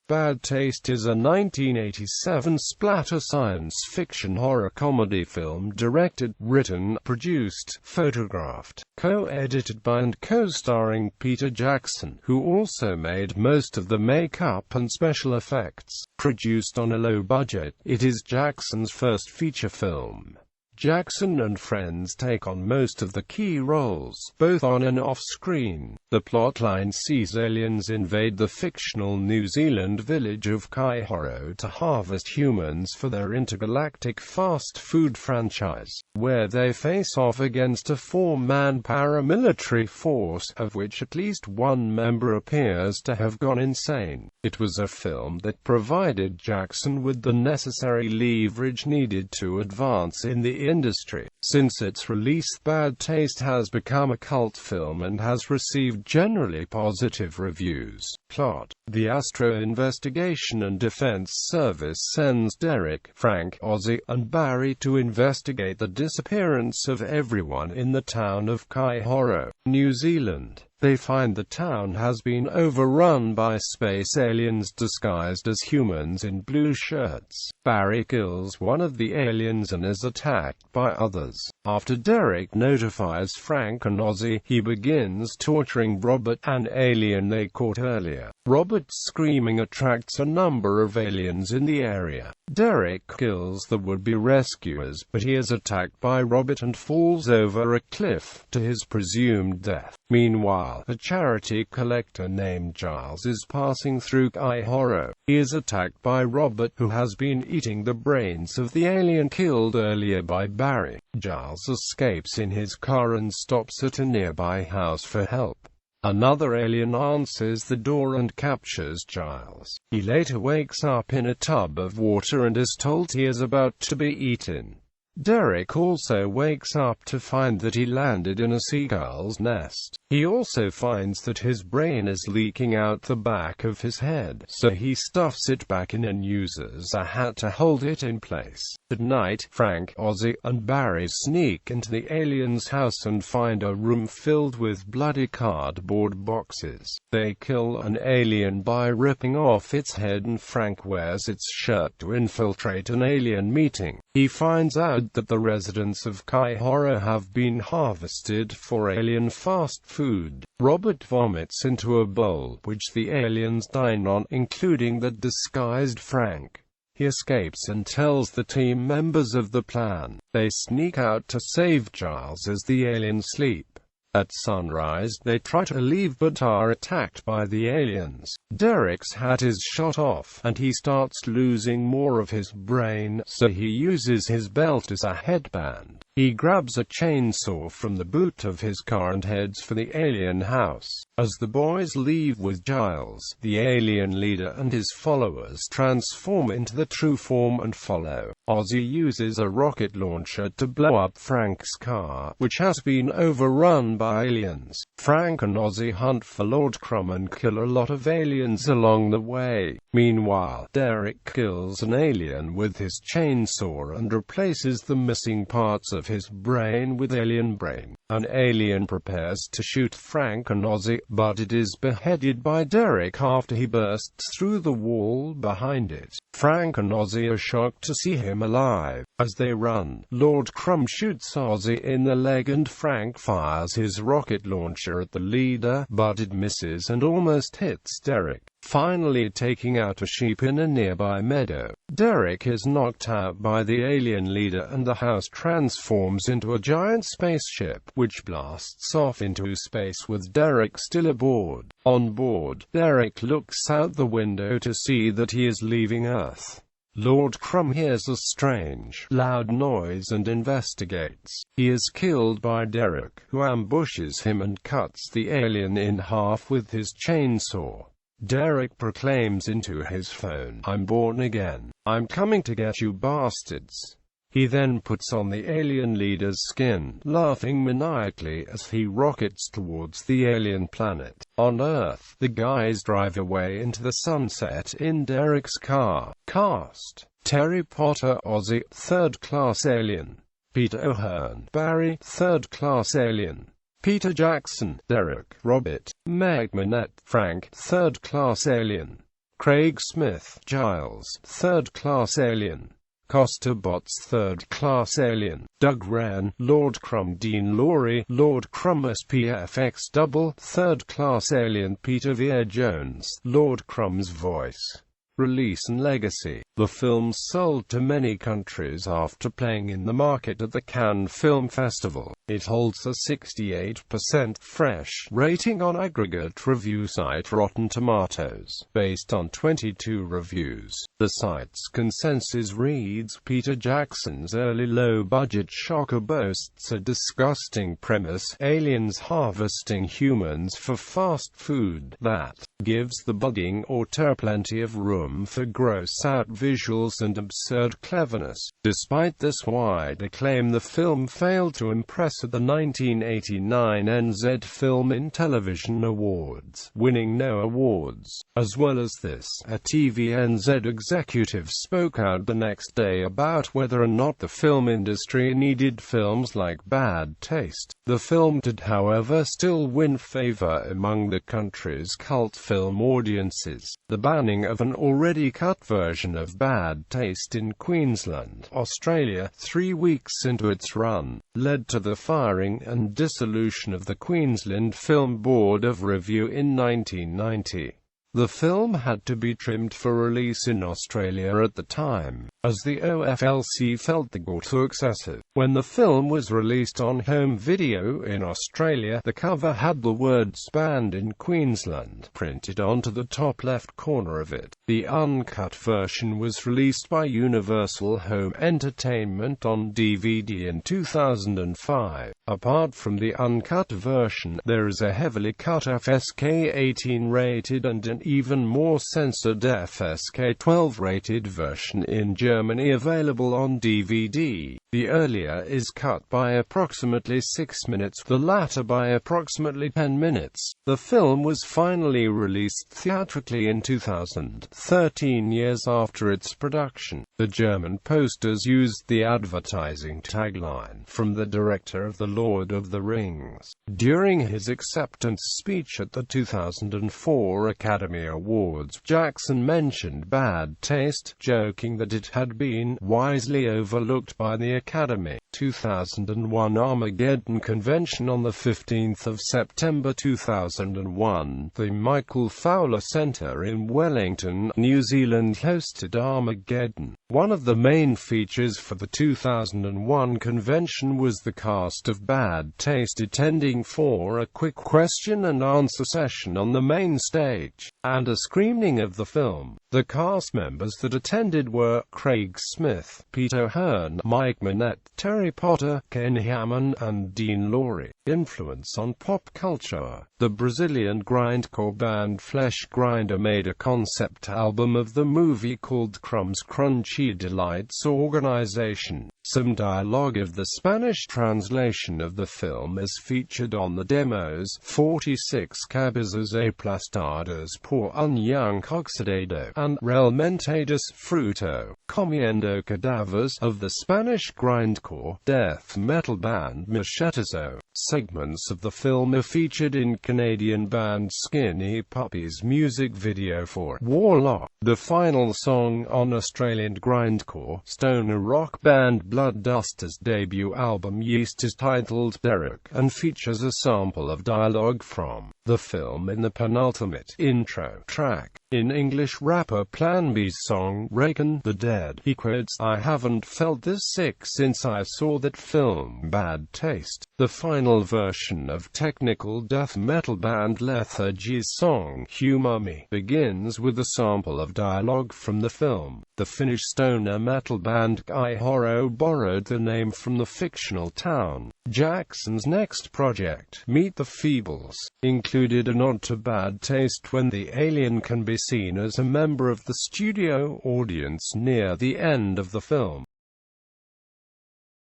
Bad Taste is a 1987 splatter science fiction horror comedy film directed, written, produced, photographed, co-edited by and co-starring Peter Jackson, who also made most of the makeup and special effects. Produced on a low budget, it is Jackson's first feature film. Jackson and friends take on most of the key roles, both on and off-screen. The plotline sees aliens invade the fictional New Zealand village of Kaihoro to harvest humans for their intergalactic fast food franchise, where they face off against a four-man paramilitary force, of which at least one member appears to have gone insane. It was a film that provided Jackson with the necessary leverage needed to advance in the industry. Since its release, Bad Taste has become a cult film and has received generally positive reviews. Plot: the Astro Investigation and Defense Service sends Derek, Frank, Ozzy, and Barry to investigate the disappearance of everyone in the town of Kaihoro, New Zealand. They find the town has been overrun by space aliens disguised as humans in blue shirts. Barry kills one of the aliens and is attacked by others. After Derek notifies Frank and Ozzy, he begins torturing Robert, an alien they caught earlier. Robert's screaming attracts a number of aliens in the area. Derek kills the would-be rescuers, but he is attacked by Robert and falls over a cliff to his presumed death. Meanwhile, a charity collector named Giles is passing through Kaihoro. He is attacked by Robert, who has been eating the brains of the alien killed earlier by Barry. Giles escapes in his car and stops at a nearby house for help. Another alien answers the door and captures Giles. He later wakes up in a tub of water and is told he is about to be eaten. Derek also wakes up to find that he landed in a seagull's nest. He also finds that his brain is leaking out the back of his head, so he stuffs it back in and uses a hat to hold it in place. At night, Frank, Ozzy, and Barry sneak into the alien's house and find a room filled with bloody cardboard boxes. They kill an alien by ripping off its head, and Frank wears its shirt to infiltrate an alien meeting. He finds out that the residents of Kaihoro have been harvested for alien fast food. Robert vomits into a bowl, which the aliens dine on, including the disguised Frank. He escapes and tells the team members of the plan. They sneak out to save Giles as the aliens sleep. At sunrise, they try to leave but are attacked by the aliens. Derek's hat is shot off, and he starts losing more of his brain, so he uses his belt as a headband. He grabs a chainsaw from the boot of his car and heads for the alien house. As the boys leave with Giles, the alien leader and his followers transform into the true form and follow. Ozzy uses a rocket launcher to blow up Frank's car, which has been overrun by aliens. Frank and Ozzy hunt for Lord Crumb and kill a lot of aliens along the way. Meanwhile, Derek kills an alien with his chainsaw and replaces the missing parts of his brain with alien brain. An alien prepares to shoot Frank and Ozzy, but it is beheaded by Derek after he bursts through the wall behind it. Frank and Ozzy are shocked to see him alive. As they run, Lord Crumb shoots Ozzy in the leg and Frank fires his rocket launcher at the leader, but it misses and almost hits Derek, finally taking out a sheep in a nearby meadow. Derek is knocked out by the alien leader and the house transforms into a giant spaceship, which blasts off into space with Derek still aboard. On board, Derek looks out the window to see that he is leaving Earth. Lord Crumb hears a strange, loud noise and investigates. He is killed by Derek, who ambushes him and cuts the alien in half with his chainsaw. Derek proclaims into his phone, "I'm born again. I'm coming to get you bastards." He then puts on the alien leader's skin, laughing maniacally as he rockets towards the alien planet. On Earth, the guys drive away into the sunset in Derek's car. Cast: Terry Potter, Ozzy, third-class alien; Peter O'Hearn, Barry, third-class alien; Peter Jackson, Derek; Robert; Meg Manette, Frank, third-class alien; Craig Smith, Giles, third-class alien. Costa Botts, third-class alien. Doug Wren, Lord Crumb. Dean Laurie, Lord Crumb. SPFX double, third-class alien. Peter Vere Jones, Lord Crumb's voice. Release and legacy. The film sold to many countries after playing in the market at the Cannes Film Festival. It holds a 68% fresh rating on aggregate review site Rotten Tomatoes, based on 22 reviews. The site's consensus reads, Peter Jackson's early low-budget shocker boasts a disgusting premise, aliens harvesting humans for fast food, that gives the budding auteur plenty of room for gross-out visuals and absurd cleverness. Despite this wide acclaim, the film failed to impress at the 1989 NZ Film in Television Awards, winning no awards. As well as this, a TVNZ executive spoke out the next day about whether or not the film industry needed films like Bad Taste. The film did, however, still win favor among the country's cult film audiences. The banning of an already cut version of Bad Taste in Queensland, Australia, 3 weeks into its run, led to the firing and dissolution of the Queensland Film Board of Review in 1990. The film had to be trimmed for release in Australia at the time, as the OFLC felt the gore too excessive. When the film was released on home video in Australia, the cover had the words "Banned in Queensland" printed onto the top left corner of it. The uncut version was released by Universal Home Entertainment on DVD in 2005. Apart from the uncut version, there is a heavily cut FSK 18 rated and an even more censored FSK 12 rated version in Germany available on DVD. The earlier is cut by approximately 6 minutes, the latter by approximately 10 minutes. The film was finally released theatrically in 2000, 13 years after its production. The German posters used the advertising tagline from the director of The Lord of the Rings. During his acceptance speech at the 2004 Academy Awards, Jackson mentioned Bad Taste, joking that it had been wisely overlooked by the Academy. 2001 Armageddon Convention. On the 15th of September 2001, the Michael Fowler Centre in Wellington, New Zealand hosted Armageddon. One of the main features for the 2001 convention was the cast of Bad Taste attending for a quick question-and-answer session on the main stage, and a screening of the film. The cast members that attended were Craig Smith, Peter Hearn, Mike Manette, Terry Potter, Ken Hammond, and Dean Laurie. Influence on pop culture. The Brazilian grindcore band Flesh Grinder made a concept album of the movie called Crumb's Crunchy Delights Organization. Some dialogue of the Spanish translation of the film is featured on the demos. 46 cabezas aplastadas por un young oxidado, and realmente disfruto comiendo cadáveres of the Spanish grindcore death metal band Machetazo. Segments of the film are featured in Canadian band Skinny Puppy's music video for Warlock. The final song on Australian grindcore stoner rock band Blood Dusters' debut album Yeast is titled Derek, and features a sample of dialogue from the film in the penultimate intro track. In English rapper Plan B's song Rakin' the Dead, he quotes, "I haven't felt this sick since I saw that film Bad Taste." The final version of technical death metal band Lethargy's song Humor Me begins with a sample of dialogue from the film. The Finnish stoner metal band Kaihoro borrowed the name from the fictional town. Jackson's next project, Meet the Feebles, included a nod to Bad Taste when the alien can be seen as a member of the studio audience near the end of the film.